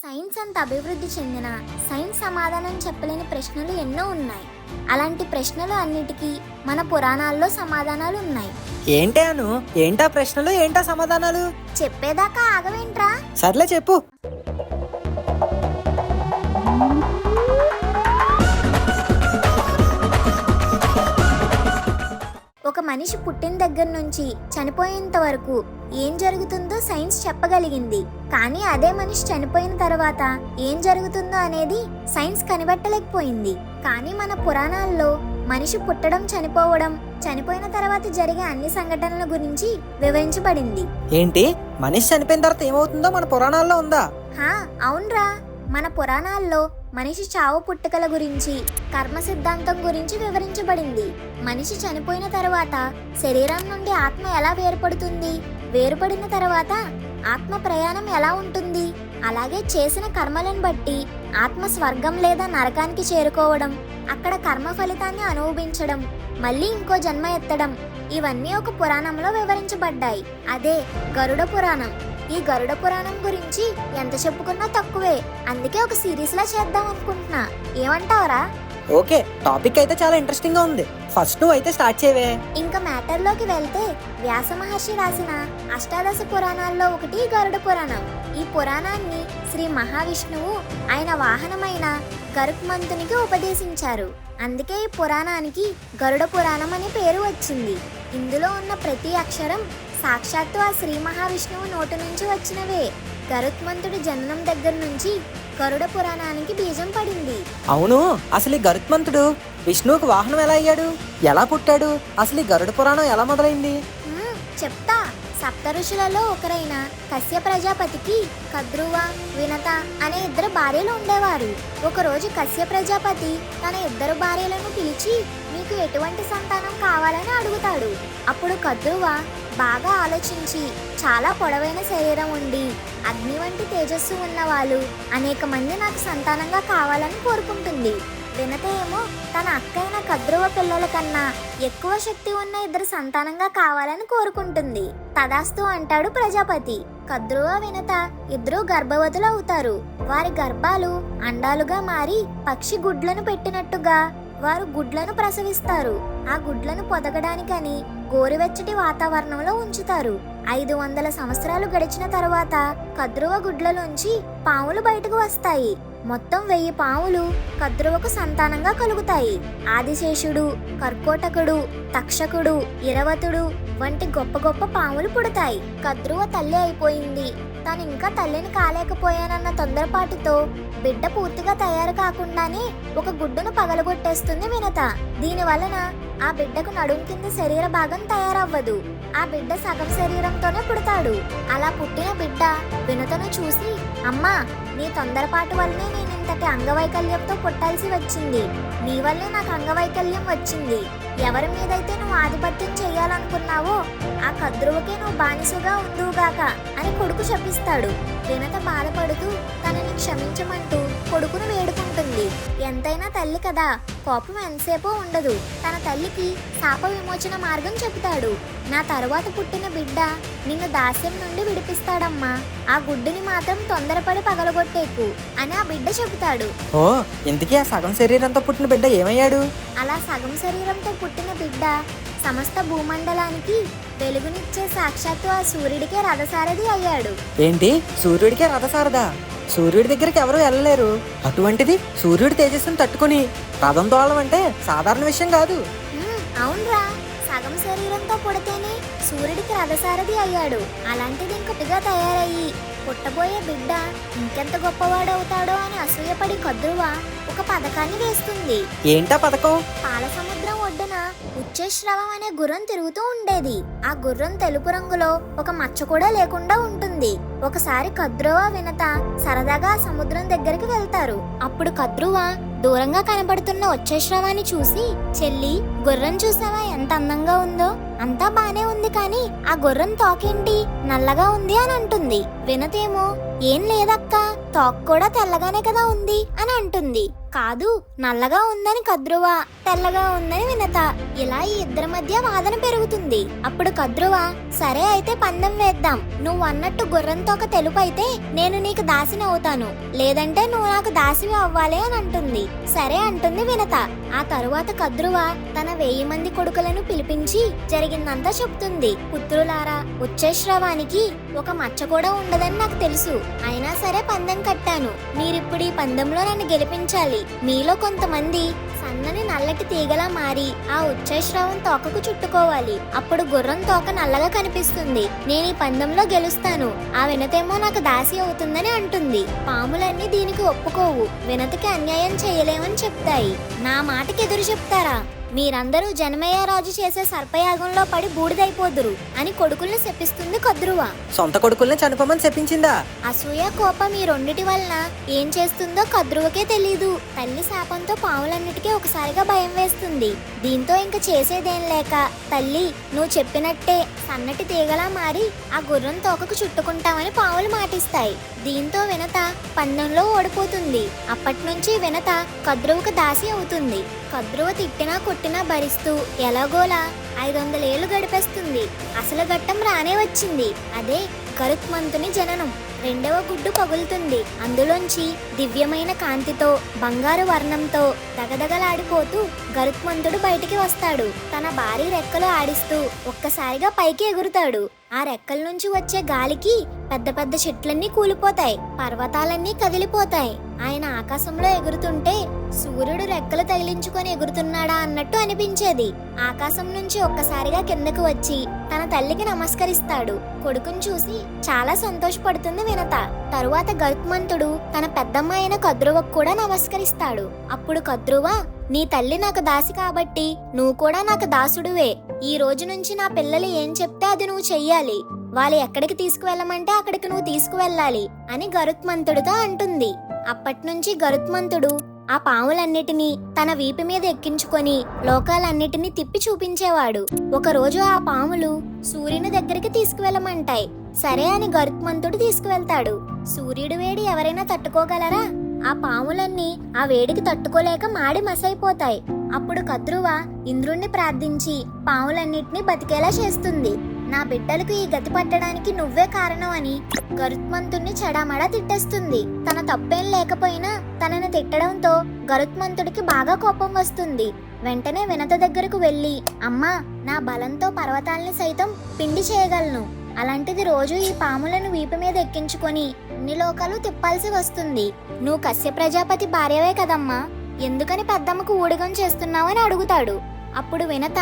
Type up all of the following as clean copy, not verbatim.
Science అంత అభివృద్ధి చెందిన సైన్స్ సమాధానం చెప్పలేని ప్రశ్నలు ఎన్నో ఉన్నాయి. అలాంటి ప్రశ్నలు అన్నిటికీ మన పురాణాల్లో సమాధానాలు ఉన్నాయి. ఏంటాను ఏంటా ప్రశ్నలు ఏంటా సమాధానాలు చెప్పేదాకా ఆగవేంట్రా? సర్లే చెప్పు. ఒక మనిషి పుట్టిన దగ్గర నుంచి చనిపోయేంత వరకు ఏం జరుగుతుందో సైన్స్ చెప్పగలిగింది. కానీ అదే మనిషి చనిపోయిన తర్వాత ఏం జరుగుతుందో అనేది సైన్స్ కనిపెట్టలేకపోయింది. కానీ మన పురాణాల్లో మనిషి పుట్టడం, చనిపోవడం, చనిపోయిన తర్వాత జరిగే అన్ని సంఘటనల గురించి వివరించబడింది. ఏంటి, మనిషి చనిపోయిన తర్వాత ఏమవుతుందో మన పురాణాల్లో ఉందా? అవునరా, మన పురాణాల్లో మనిషి చావు పుట్టుకల గురించి, కర్మ సిద్ధాంతం గురించి వివరించబడింది. మనిషి చనిపోయిన తర్వాత శరీరం నుండి ఆత్మ ఎలా వేరుపడుతుంది, వేరుపడిన తర్వాత ఆత్మ ప్రయాణం ఎలా ఉంటుంది, అలాగే చేసిన కర్మలను బట్టి ఆత్మ స్వర్గం లేదా నరకానికి చేరుకోవడం, అక్కడ కర్మ ఫలితాన్ని అనుభవించడం, మళ్ళీ ఇంకో జన్మ ఎత్తడం, ఇవన్నీ ఒక పురాణంలో వివరించబడ్డాయి. అదే గరుడ పురాణం. ఈ గరుడ పురాణం గురించి ఎంత చెప్పుకున్నా తక్కువే. అందుకే ఒక సిరీస్ లా చేద్దాం అనుకుంటున్నా. ఏమంటావరా? ఓకే, టాపిక్ అయితే చాలా ఇంట్రెస్టింగ్ గా ఉంది. ఫస్ట్ నువ్వు అయితే స్టార్ట్ చేయవే. ఇంకా మ్యాటర్ లోకి వెళ్తే, వ్యాస మహర్షి రాసిన అష్టాదశ పురాణాల్లో ఒకటి గరుడ పురాణం. ఈ పురాణాన్ని శ్రీ మహావిష్ణువు ఆయన వాహనమైన గరుత్మంతునికి ఉపదేశించారు. అందుకే ఈ పురాణానికి గరుడ పురాణం అనే పేరు వచ్చింది. ఇందులో ఉన్న ప్రతి అక్షరం సాక్షాత్తు ఆ శ్రీ మహావిష్ణువు నోటి నుంచి వచ్చినవే. గరుత్మంతుడి జననం దగ్గర నుంచి గరుడ పురాణానికి బీజం పడింది. అవును, అసలు ఈ గరుత్మంతుడు విష్ణువుకు వాహనం ఎలా అయ్యాడు, ఎలా పుట్టాడు, అసలు ఈ గరుడ పురాణం ఎలా మొదలైంది? చెప్తా. సప్త ఋషులలో ఒకరైన కశ్య ప్రజాపతికి కద్రువ, వినత అనే ఇద్దరు భార్యలు ఉండేవారు. ఒకరోజు కశ్య ప్రజాపతి తన ఇద్దరు భార్యలను పిలిచి, మీకు ఎటువంటి సంతానం కావాలని అడుగుతాడు. అప్పుడు కద్రువ బాగా ఆలోచించి, చాలా పొడవైన శరీరం ఉండి అగ్ని వంటి తేజస్సు ఉన్న వాళ్ళు అనేక మంది నాకు సంతానంగా కావాలని కోరుకుంటుంది. వినత ఏమో తన అక్కైన కద్రువ పిల్లల కన్నా ఎక్కువ శక్తి ఉన్న ఇద్దరు సంతానంగా కావాలని కోరుకుంటుంది. తదాస్తు అంటాడు ప్రజాపతి. కద్రువ, వినత ఇద్దరు గర్భవతులు అవుతారు. వారి గర్భాలు అండాలుగా మారి పక్షి గుడ్లను పెట్టినట్టుగా వారు గుడ్లను ప్రసవిస్తారు. ఆ గుడ్లను పొదగడానికని గోరువెచ్చటి వాతావరణంలో ఉంచుతారు. 500 సంవత్సరాలు గడిచిన తర్వాత కద్రువ గుడ్లలోంచి పాములు బయటకు వస్తాయి. మొత్తం 1000 పాములు కద్రువకు సంతానంగా కలుగుతాయి. ఆదిశేషుడు, కర్కోటకుడు, తక్షకుడు, ఇరవతుడు వంటి గొప్ప గొప్ప పాములు పుడతాయి. కద్రువ తల్లి అయిపోయింది. తను ఇంకా తల్లిని కాలేకపోయానన్న తొందరపాటుతో బిడ్డ పూర్తిగా తయారు కాకుండానే ఒక గుడ్డును పగలగొట్టేస్తుంది వినత. దీని వలన ఆ బిడ్డకు నడుం కింద శరీర భాగం తయారవ్వదు. ఆ బిడ్డ సగం శరీరంతోనే పుడతాడు. అలా పుట్టిన బిడ్డ వినతను చూసి, అమ్మా, నీ తొందరపాటు వల్లనే నేను ఇంతటి అంగవైకల్యంతో పుట్టాల్సి వచ్చింది. నీ వల్లే నాకు అంగవైకల్యం వచ్చింది. ఎవరి మీదైతే నువ్వు ఆధిపత్యం చెయ్యాలనుకున్నావో ఆ కద్రువకే నువ్వు బానిసగా ఉందువుగాక అని కొడుకు శపిస్తాడు. వినత బాధపడుతూ తనని క్షమించమంటూ కొడుకును వేడుకుంటుంది. ఎంతైనా తల్లి కదా, కోపం ఎంతసేపో ఉండదు. తన తల్లికి శాప విమోచన మార్గం చెబుతాడు. నా తరువాత పుట్టిన బిడ్డ నిన్ను దాస్యం నుండి విడిపిస్తాడమ్మా. ఆ గుడ్డుని మాత్రం తొందరపడి పగలగొట్టేకు అని ఆ బిడ్డ చెబుతాడు. ఓ, ఇంతకీ ఆ సగం శరీరంతో పుట్టిన బిడ్డ ఏమయ్యాడు? అలా సగం శరీరంతో పుట్టిన బిడ్డ సమస్త భూమండలానికి వెలుగునిచ్చే సాక్షాత్తు ఆ సూర్యుడికే రథసారథి అయ్యాడు. ఏంటి, సూర్యుడికే రథసారదా? సూర్యుడి దగ్గరికి ఎవరు వెళ్ళలేరు. అటువంటిది సూర్యుడి తేజస్సును తట్టుకుని రథం తోలడం అంటే సాధారణ విషయం కాదు. అవునరా, సగం శరీరంతో పుడితేనే సూర్యుడికి రథసారథి అయ్యాడు. అలాంటిది ఇంకొకటిగా తయారయ్యి పుట్టబోయే బిడ్డ ఇంకెంత గొప్పవాడవుతాడో అని అసూయపడి కద్రువ ఒక పథకాన్ని వేస్తుంది. ఏంటా పథకం? పాల సముద్రం ఒడ్డున ఉచ్చేశ్రవం అనే గుర్రం తిరుగుతూ ఉండేది. ఆ గుర్రం తెలుపు రంగులో ఒక మచ్చ కూడా లేకుండా ఉంటుంది. ఒకసారి కద్రువ, వినత సరదాగా ఆ సముద్రం దగ్గరికి వెళ్తారు. అప్పుడు కద్రువ దూరంగా కనబడుతున్న ఉచ్చేశ్రవాన్ని చూసి, చెల్లి, గుర్రం చూసావా ఎంత అందంగా ఉందో? అంతా బానే ఉంది, కానీ ఆ గుర్రం తోకేంటి నల్లగా ఉంది అని అంటుంది. వినతేమో, ఏం లేదక్క, తోక కూడా తెల్లగానే కదా ఉంది అని అంటుంది. కాదు, నల్లగా ఉందని కద్రువ తెల్లగా ఉందని వినత. ఇలా ఈ ఇద్దరి మధ్య వాదన పెరుగుతుంది. అప్పుడు కద్రువ, సరే అయితే పందెం వేద్దాం. నువ్వు అన్నట్టు గుర్రం తోక తెలుపు అయితే నేను నీకు దాసిని అవుతాను, లేదంటే నువ్వు నాకు దాసివి అవ్వాలి అని అంటుంది. సరే అంటుంది వినత. ఆ తరువాత కద్రువ తన 1000 మంది కొడుకులను పిలిపించి జరిగిందంతా చెప్తుంది. పుత్రులారా, ఉచ్చైశ్రవానికి ఒక మచ్చ కూడా ఉండదని నాకు తెలుసు. అయినా సరే పందెం కట్టాను. మీరిప్పుడు ఈ పందెంలో నన్ను గెలిపించాలి. మీలో కొంతమంది సన్నని నల్లటి తీగలా మారి ఆ ఉచ్చైశ్రవం తోకకు చుట్టుకోవాలి. అప్పుడు గుర్రం తోక నల్లగా కనిపిస్తుంది. నేను ఈ పందెంలో గెలుస్తాను. ఆ వినతేమో నాకు దాసి అవుతుందని అంటుంది. పాములన్నీ దీనికి ఒప్పుకోవు. వినతకి అన్యాయం చేయలేమని చెప్తాయి. నా మాటకి ఎదురు చెప్తారా? మీరందరూ జనమేయ రాజు చేసే సర్పయాగంలో పడి బూడిదైపోదురు అని కొడుకుల్ని శపిస్తుంది కద్రువ. సొంత కొడుకుల్ని చనిపోమని చెప్పించిందా? అసూయ, కోపం ఈ రెండిటి వలన ఏం చేస్తుందో కద్రువకే తెలీదు. తల్లి శాపంతో పావులన్నిటికీ ఒకసారిగా భయం వేస్తుంది. దీంతో ఇంక చేసేదేం లేక, తల్లి నువ్వు చెప్పినట్టే సన్నటి తీగలా మారి ఆ గుర్రం తోకకు చుట్టుకుంటామని పావులు మాటిస్తాయి. దీంతో వినత పందెంలో ఓడిపోతుంది. అప్పటి నుంచి వినత కద్రువకు దాసి అవుతుంది. కద్రువ తిట్టినా కొట్టినా భరిస్తూ ఎలాగోలా 500 ఏళ్లు గడిపేస్తుంది. అసలు ఘట్టం రానే వచ్చింది. అదే గరుత్మంతుని జననం. 2వ గుడ్డు పగులుతుంది. అందులోంచి దివ్యమైన కాంతితో, బంగారు వర్ణంతో దగదగలాడిపోతూ గరుత్మంతుడు బయటికి వస్తాడు. తన భారీ రెక్కలు ఆడిస్తూ ఒక్కసారిగా పైకి ఎగురుతాడు. ఆ రెక్కల నుంచి వచ్చే గాలికి పెద్ద పెద్ద చెట్లన్నీ కూలిపోతాయి, పర్వతాలన్నీ కదిలిపోతాయి. ఆయన ఆకాశంలో ఎగురుతుంటే సూర్యుడు రెక్కలు తగిలించుకొని ఎగురుతున్నాడా అన్నట్టు అనిపించేది. ఆకాశం నుంచి ఒక్కసారిగా కిందకు వచ్చి తన తల్లికి నమస్కరిస్తాడు. కొడుకుని చూసి చాలా సంతోషపడుతుంది వినత. తరువాత గరుత్మంతుడు తన పెద్దమ్మ అయిన కద్రువకు కూడా నమస్కరిస్తాడు. అప్పుడు కద్రువ, నీ తల్లి నాకు దాసి కాబట్టి నువ్వు కూడా నాకు దాసుడువే. ఈ రోజు నుంచి నా పిల్లలు ఏం చెప్తే అది నువ్వు చెయ్యాలి. వాళ్ళు ఎక్కడికి తీసుకువెళ్ళమంటే అక్కడికి నువ్వు తీసుకువెళ్ళాలి అని గరుత్మంతుడితో అంటుంది. అప్పట్నుంచి గరుత్మంతుడు ఆ పాములన్నిటినీ తన వీపు మీద ఎక్కించుకొని లోకాలన్నిటినీ తిప్పి చూపించేవాడు. ఒకరోజు ఆ పాములు సూర్యుని దగ్గరికి తీసుకువెళ్ళమంటాయి. సరే అని గరుత్మంతుడు తీసుకువెళ్తాడు. సూర్యుడి వేడి ఎవరైనా తట్టుకోగలరా? ఆ పాములన్నీ ఆ వేడికి తట్టుకోలేక మాడి మసైపోతాయి. అప్పుడు కద్రువ ఇంద్రుణ్ణి ప్రార్థించి పాములన్నిటినీ బతికేలా చేస్తుంది. నా బిడ్డలకు ఈ గతి పట్టడానికి నువ్వే కారణం అని గరుత్మంతుణ్ణి చెడామడా తిట్టేస్తుంది. తన తప్పేం లేకపోయినా తనని తిట్టడంతో గరుత్మంతుడికి బాగా కోపం వస్తుంది. వెంటనే వినత దగ్గరకు వెళ్లి, అమ్మా, నా బలంతో పర్వతాల్ని సైతం పిండి చేయగలను. అలాంటిది రోజు ఈ పాములను వీపు మీద ఎక్కించుకొని అన్ని లోకాలు తిప్పాల్సి వస్తుంది. నువ్వు కశ్యప ప్రజాపతి భార్యవే కదమ్మా, ఎందుకని పెద్దమ్మకు ఊడిగం చేస్తున్నావని అడుగుతాడు. అప్పుడు వినత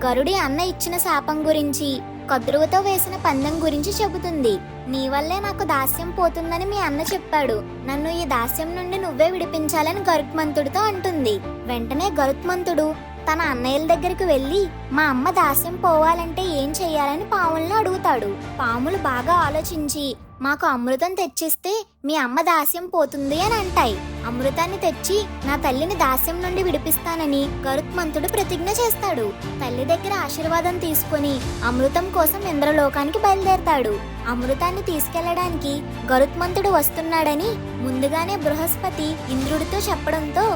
గరుడి అన్న ఇచ్చిన శాపం గురించి, కద్రువతో వేసిన పందెం గురించి చెబుతుంది. నీ వల్లే నాకు దాస్యం పోతుందని మీ అన్న చెప్పాడు. నన్ను ఈ దాస్యం నుండి నువ్వే విడిపించాలని గరుత్మంతుడితో అంటుంది. వెంటనే గరుత్మంతుడు తన అన్నయ్యల దగ్గరికి వెళ్లి, మా అమ్మ దాస్యం పోవాలంటే ఏం చెయ్యాలని పాములను అడుగుతాడు. పాములు బాగా ఆలోచించి, మాకు అమృతం తెచ్చిస్తే మీ అమ్మ దాస్యం పోతుంది అని అంటాయి. అమృతాన్ని తెచ్చి నా తల్లిని దాస్యం నుండి విడిపిస్తానని గరుత్మంతుడు ప్రతిజ్ఞ చేస్తాడు. తల్లి దగ్గర ఆశీర్వాదం తీసుకుని అమృతం కోసం ఇంద్రలోకానికి బయలుదేరతాడు. అమృతాన్ని తీసుకెళ్లడానికి గరుత్మంతుడు వస్తున్నాడని ముందుగానే బృహస్పతి ఇంద్రుడితో చెప్పడంతో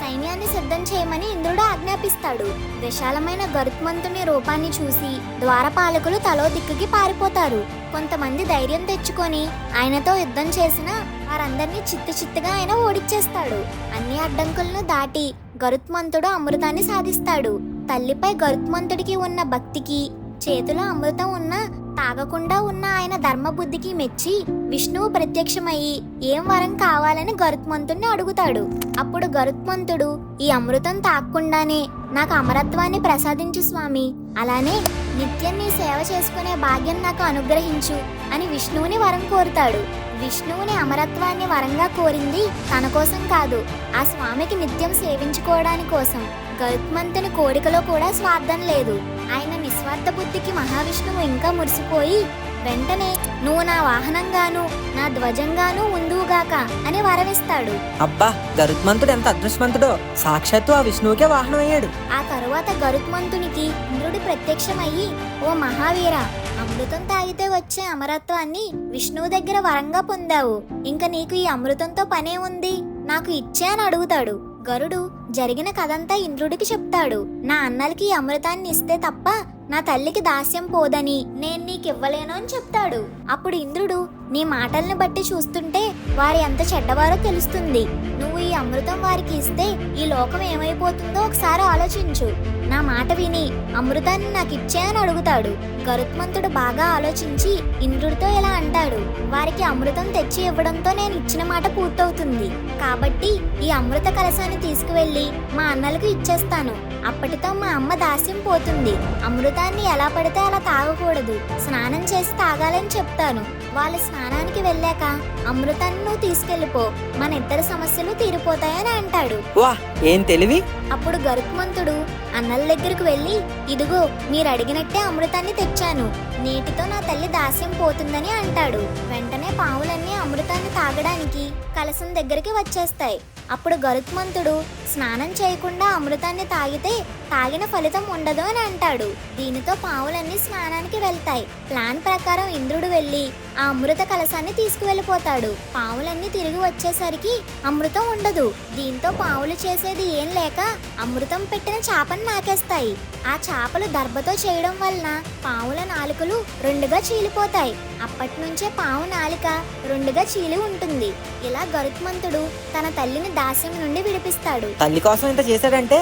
సైన్యాన్ని సిద్ధం చేయమని ఇంద్రుడు ఆజ్ఞాపిస్తాడు. విశాలమైన గరుత్మంతుని రూపాన్ని చూసి ద్వారపాలకులు తలో దిక్కుకి పారిపోతారు. కొంతమంది ధైర్యం తెచ్చుకొని ఆయనతో యుద్ధం చేసినా వారందరినీ చిత్తుగా ఆయన ఓడిచ్చేస్తాడు. అన్ని అడ్డంకులను దాటి గరుత్మంతుడు అమృతాన్ని సాధిస్తాడు. తల్లిపై గరుత్మంతుడికి ఉన్న భక్తికి, చేతిలో అమృతం ఉన్నా తాగకుండా ఉన్న ఆయన ధర్మబుద్ధికి మెచ్చి విష్ణువు ప్రత్యక్షమయ్యి ఏం వరం కావాలని గరుత్మంతుడిని అడుగుతాడు. అప్పుడు గరుత్మంతుడు, ఈ అమృతం తాగకుండానే నాకు అమరత్వాన్ని ప్రసాదించు స్వామి, అలానే నిత్యం నీ సేవ చేసుకునే భాగ్యం నాకు అనుగ్రహించు అని విష్ణువుని వరం కోరుతాడు. విష్ణువుని అమరత్వాన్ని వరంగా కోరింది తన కోసం కాదు, ఆ స్వామికి నిత్యం సేవించుకోవడాని కోసం. గరుత్మంతుని కోరికలో కూడా స్వార్థం లేదు. ఆయన నిస్వార్థ బుద్ధికి మహావిష్ణువు ఇంకా మురిసిపోయి వెంటనే నువ్వు నా వాహనంగాను నా ధ్వజంగాను ఉందువుగాక అని వరమిస్తాడు. అబ్బా, గరుత్మంతుడు ఎంత అదృష్టవంతుడో, సాక్షాత్తు ఆ విష్ణువుకే వాహనం అయ్యాడు. ఆ తరువాత గరుత్మంతునికి ఇంద్రుడి ప్రత్యక్షమయ్యి, ఓ మహావీర, అమృతం తాగితే వచ్చే అమరత్వాన్ని విష్ణువు దగ్గర వరంగా పొందావు. ఇంకా నీకు ఈ అమృతంతో పనే ఉంది, నాకు ఇచ్చే అని అడుగుతాడు. గరుడు జరిగిన కథంతా ఇంద్రుడికి చెప్తాడు. నా అన్నలకి ఈ అమృతాన్ని ఇస్తే తప్ప నా తల్లికి దాస్యం పోదని నేను నీకివ్వలేను అని చెప్తాడు. అప్పుడు ఇంద్రుడు, నీ మాటల్ని బట్టి చూస్తుంటే వారు ఎంత చెడ్డవారో తెలుస్తుంది. నువ్వు ఈ అమృతం వారికి ఇస్తే ఈ లోకం ఏమైపోతుందో ఒకసారి ఆలోచించు. నా మాట విని అమృతాన్ని నాకు ఇచ్చే అని అడుగుతాడు. గరుత్మంతుడు బాగా ఆలోచించి ఇంద్రుడితో ఇలా అంటాడు, వారికి అమృతం తెచ్చి ఇవ్వడంతో నేను ఇచ్చిన మాట పూర్తవుతుంది. కాబట్టి ఈ అమృత కలశాన్ని తీసుకువెళ్ళి మా అన్నలకు ఇచ్చేస్తాను. అప్పటితో మా అమ్మ దాస్యం పోతుంది. అమృతాన్ని ఎలా పడితే అలా తాగకూడదు, స్నానం చేసి తాగాలని చెప్తాను. వాళ్ళు స్నానానికి వెళ్ళాక అమృతాన్ని నువ్వు తీసుకెళ్ళిపో, మన ఇద్దరి సమస్యలు తీరిపోతాయని అంటాడు. వా, ఏం తెలివి! అప్పుడు గరుత్మంతుడు అన్నల దగ్గరకు వెళ్ళి, ఇదిగో మీరు అడిగినట్టే అమృతాన్ని తెచ్చాను, నేటితో నా తల్లి దాస్యం పోతుందని అంటాడు. వెంటనే పావులన్నీ అమృతాన్ని తాగడానికి కలశం దగ్గరికి వచ్చేస్తాయి. అప్పుడు గరుత్మంతుడు స్నానం చేయకుండా అమృతాన్ని తాగితే తాగిన ఫలితం ఉండదు అని అంటాడు. దీనితో పావులన్నీ స్నానానికి వెళ్తాయి. ప్లాన్ ప్రకారం ఇంద్రుడు వెళ్ళి ఆ అమృత కలశాన్ని తీసుకువెళ్ళిపోతాడు. పావులన్నీ తిరిగి వచ్చేసరికి అమృతం ఉండదు. దీంతో పావులు చేసేది ఏం లేక అమృతం పెట్టిన చేపను నాకేస్తాయి. ఆ చేపలు దర్భతో చేయడం వలన పావుల నాలుకలు రెండుగా చీలిపోతాయి. అప్పటి నుంచే పావు నాలిక రెండుగా చీలి ఉంటుంది. ఇలా గరుత్మంతుడు తన తల్లిని దాస్యం నుండి విడిపిస్తాడు. తల్లి కోసం ఇంత చేశాడంటే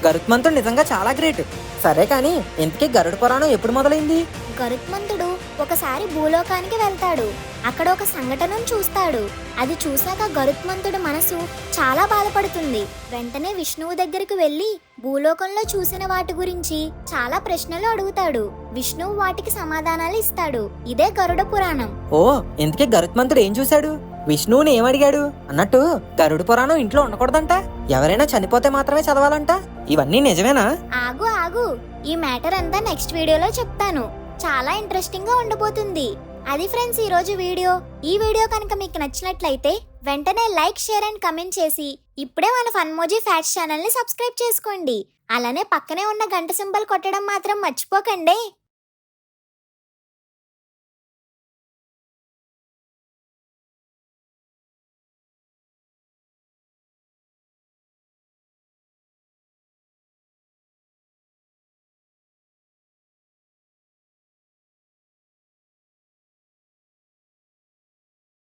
గరుత్మంతుడు నిజంగా చాలా గ్రేట్. సరే కానీ ఇంతకీ గరుడ పురాణం ఎప్పుడు మొదలైంది? గరుత్మంతుడు ఒకసారి భూలోకానికి వెళ్తాడు. అక్కడ ఒక సంఘటనను చూస్తాడు. అది చూశాక గరుత్మంతుడి మనసు చాలా బాధపడుతుంది. వెంటనే విష్ణువు దగ్గరికి వెళ్ళి భూలోకంలో చూసిన వాటి గురించి చాలా ప్రశ్నలు అడుగుతాడు. విష్ణువు వాటికి సమాధానాలు ఇస్తాడు. ఇదే గరుడ పురాణం. ఓ, ఇంతకీ గరుత్మంతుడు ఏం చూశాడు? విష్ణువుని ఏమడిగాడు? అన్నట్టు గరుడ పురాణం ఇంట్లో ఉండకూడదంట, ఎవరైనా చనిపోతే మాత్రమే చదవాలంట. ఇవన్నీ నిజమేనా? ఆగు, ఈ మ్యాటర్ అంతా నెక్స్ట్ వీడియోలో చెప్తాను. చాలా ఇంట్రెస్టింగ్ గా ఉండబోతుంది. అది ఫ్రెండ్స్ ఈ రోజు వీడియో. ఈ వీడియో కనుక మీకు నచ్చినట్లయితే వెంటనే లైక్, షేర్ అండ్ కమెంట్ చేసి ఇప్పుడే మన ఫన్మోజీ ఫ్యాక్ట్స్ ఛానల్ ని సబ్స్క్రైబ్ చేసుకోండి. అలానే పక్కనే ఉన్న గంట సింబల్ కొట్టడం మాత్రం మర్చిపోకండి.